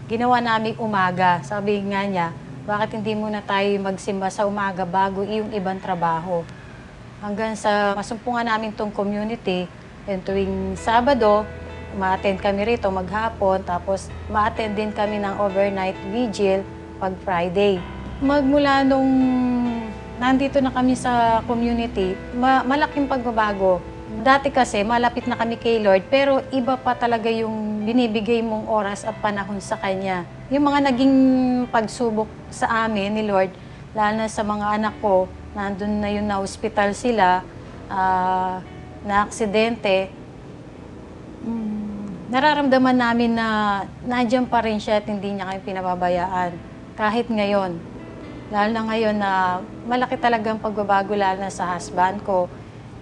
ginawa namin umaga. Sabi nga niya, bakit hindi muna tayo magsimba sa umaga bago yung ibang trabaho. Hanggang sa masumpungan namin tong community, yung tuwing Sabado, ma-attend kami rito maghapon, tapos ma-attend din kami ng overnight vigil pag Friday. Magmula nung nandito na kami sa community, malaking pagbabago. Dati kasi malapit na kami kay Lord, pero iba pa talaga yung binibigay mong oras at panahon sa Kanya. Yung mga naging pagsubok sa amin ni Lord, lalo na sa mga anak ko, nandun na yun na hospital sila, na aksidente, nararamdaman namin na nandiyan pa rin siya at hindi niya kami pinababayaan. Kahit ngayon, lalo na ngayon na malaki talagang pagbabago lalo na sa husband ko.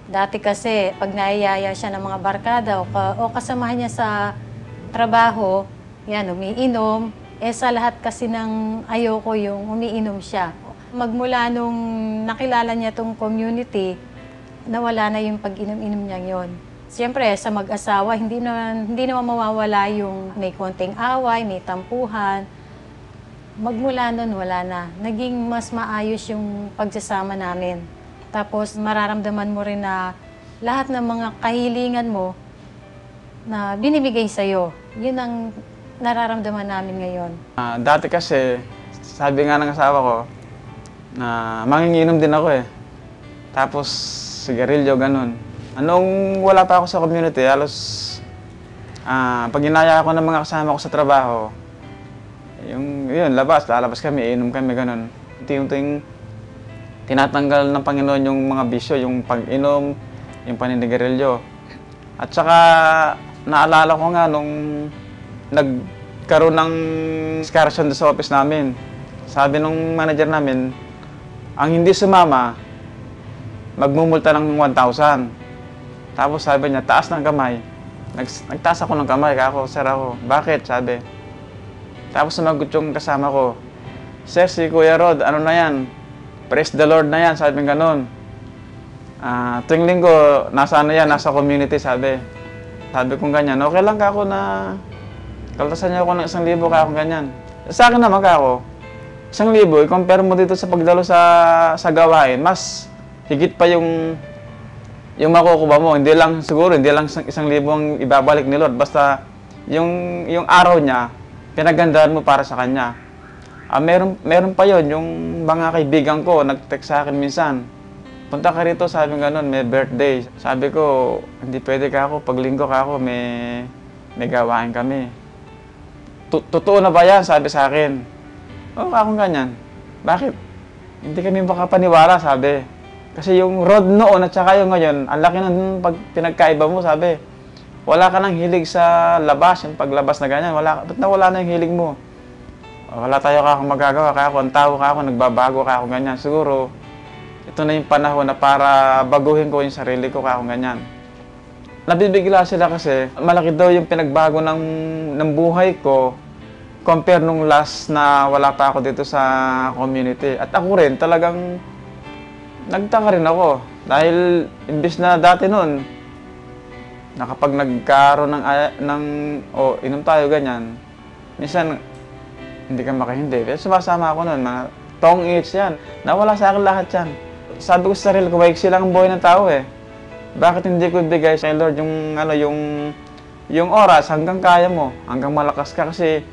Dati kasi, pag naiyaya siya ng mga barkada o kasamahan niya sa trabaho, yan, umiinom. Sa lahat kasi ng ayoko yung umiinom siya. Magmula nung nakilala niya tong community, nawala na yung pag-inom-inom niya yon. Siyempre, sa mag-asawa, hindi naman mawawala yung may konting away, may tampuhan. Magmula nun, wala na. Naging mas maayos yung pagsasama namin. Tapos mararamdaman mo rin na lahat ng mga kahilingan mo na binibigay sa'yo. Yun ang nararamdaman namin ngayon. Dati kasi, sabi nga ng asawa ko, na manginginom din ako eh. Tapos, sigarilyo, ganun. Anong wala pa ako sa community, halos pag inaya ako ng mga kasama ko sa trabaho, yun, lalabas kami, inom kami, ganun. Unti-unting tinatanggal ng Panginoon yung mga bisyo, yung pag-inom, yung paninigarilyo. At saka, naalala ko nga nung nagkaroon ng excursion sa office namin. Sabi nung manager namin, ang hindi sumama, magmumulta ng 1,000. Tapos sabi niya, taas ng kamay. Nagtaas ako ng kamay, sir ako. Bakit? Sabi. Tapos sumagot yung kasama ko, sir, si Kuya Rod, ano na yan? Praise the Lord na yan, sabi ng ganun. Tuwing linggo, nasa community, sabi. Sabi kong ganyan, okay lang ka ako na kaltasan niya ako ng 1,000 ka ako ganyan. Sa akin naman ka ako, 1,000, i-compare mo dito sa pagdalo sa gawain, mas higit pa yung makukuha mo. Hindi lang 1,000 ang ibabalik ni Lord. Basta yung araw niya, pinagandaan mo para sa Kanya. Meron pa yon yung mga kaibigan ko, nag-text sa akin minsan. Punta ka rito, sabi ng ganun, may birthday. Sabi ko, hindi pwede ka ako, pag linggo ka ako, may gawain kami. Totoo na ba yan? Sabi sa akin. Oo, akong ganyan. Bakit? Hindi kami makapaniwala, sabi. Kasi yung road noon at saka yung ngayon, ang laki ng pinagkaiba mo, sabi. Wala ka nang hilig sa labas, yung paglabas na ganyan. Ba't nawala na yung hilig mo? Wala tayo ka akong magagawa, kaya ako, ang tao ka ako, nagbabago ka ako, ganyan. Siguro, ito na yung panahon na para baguhin ko yung sarili ko, kaya ako, ganyan. Nabibigla sila kasi, malaki daw yung pinagbago ng buhay ko compare nung last na wala pa ako dito sa community. At ako rin, talagang nagtaka rin ako. Dahil, imbis na dati noon, kapag nagkaroon inom tayo, ganyan, minsan, hindi ka makahindi. Pero sumasama ako noon, mga tong eats yan. Nawala sa akin lahat yan. Sabi ko sa sarili ko, waiksi lang ang buhay ng tao eh. Bakit hindi ko ibigay sa Lord yung oras hanggang kaya mo, hanggang malakas ka? Kasi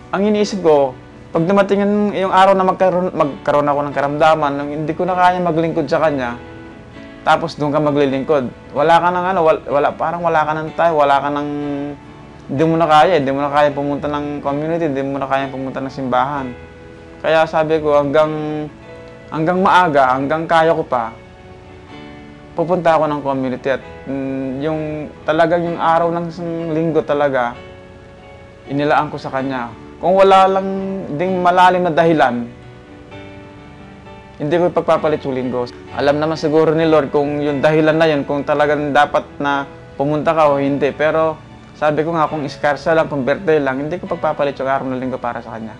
ang iniisip ko, pag dumating yung araw na magkaroon ako ng karamdaman, hindi ko na kaya maglingkod sa Kanya, tapos doon ka maglilingkod. Wala ka ng parang wala ka ng tayo, wala ka ng hindi mo na kaya pumunta ng community, hindi mo na kaya pumunta ng simbahan. Kaya sabi ko, hanggang maaga, hanggang kaya ko pa, pupunta ako ng community at yung talagang yung araw ng isang linggo talaga, inilaan ko sa Kanya. Kung wala lang ding malalim na dahilan, hindi ko ipagpapalit yung linggo. Alam naman siguro ni Lord kung yung dahilan na yun, kung talagang dapat na pumunta ka o hindi. Pero sabi ko nga, kung iskarsa lang, kung birthday lang, hindi ko pagpapalit yung araw ng linggo para sa Kanya.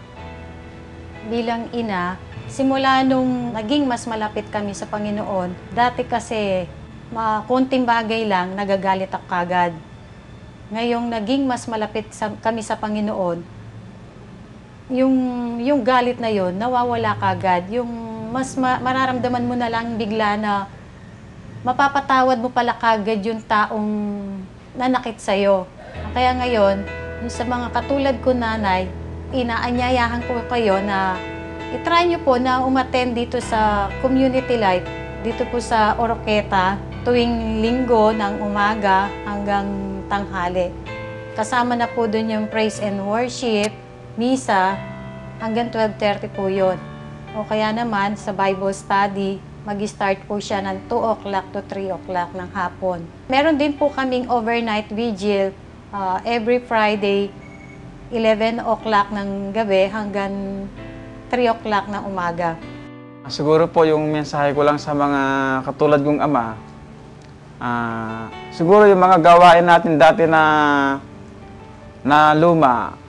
Bilang ina, simula nung naging mas malapit kami sa Panginoon, dati kasi konting bagay lang, nagagalit ako kagad. Ngayong naging mas malapit kami sa Panginoon, yung galit na yon nawawala kagad. Yung mararamdaman mo na lang bigla na mapapatawad mo pala kagad yung taong nanakit sa'yo. Kaya ngayon, yung sa mga katulad ko nanay, inaanyayahan ko kayo na itry nyo po na umattend dito sa Community Life, dito po sa Oroqueta, tuwing linggo ng umaga hanggang tanghali. Kasama na po dun yung praise and worship, misa, hanggang 12:30 po yun. O kaya naman sa Bible study, mag-start po siya ng 2 o'clock to 3 o'clock ng hapon. Meron din po kaming overnight vigil every Friday, 11 o'clock ng gabi hanggang 3 o'clock ng umaga. Siguro po yung mensahe ko lang sa mga katulad kong ama, siguro yung mga gawain natin dati na luma,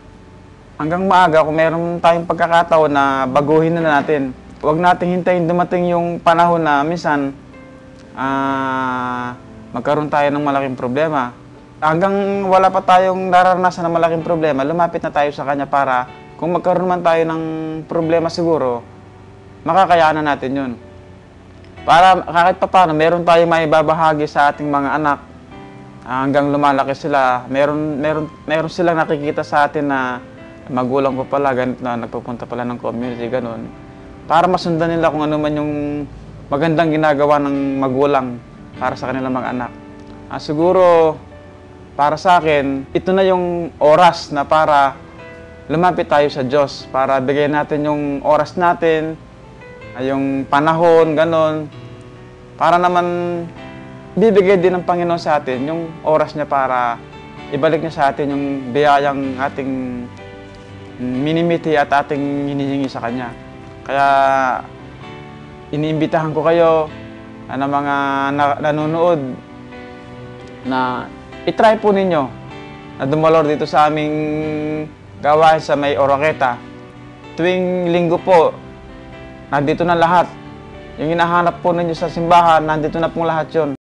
hanggang maaga kung meron tayong pagkakataon na baguhin na natin. Huwag nating hintayin dumating yung panahon na minsan magkaroon tayo ng malaking problema. Hanggang wala pa tayong nararanasan ng malaking problema, lumapit na tayo sa Kanya para kung magkaroon man tayo ng problema siguro, makakayanan natin yun. Para kahit pa paano, meron tayong may babahagi sa ating mga anak. Hanggang lumalaki sila, meron silang nakikita sa atin na magulang ko pala, ganito na, nagpupunta pala ng community, ganun. Para masundan nila kung ano man yung magandang ginagawa ng magulang para sa kanilang mga anak. Siguro, para sa akin, ito na yung oras na para lumapit tayo sa Diyos, para bigyan natin yung oras natin, yung panahon, ganun. Para naman bibigay din ng Panginoon sa atin yung oras niya para ibalik niya sa atin yung biyayang ating minimiti at ating hinihingi sa Kanya. Kaya iniimbitahan ko kayo na mga nanonood na itry po ninyo na dumalor dito sa aming gawain sa may Oroqueta. Tuwing linggo po, nandito na lahat. Yung hinahanap po ninyo sa simbahan, nandito na pong lahat yun.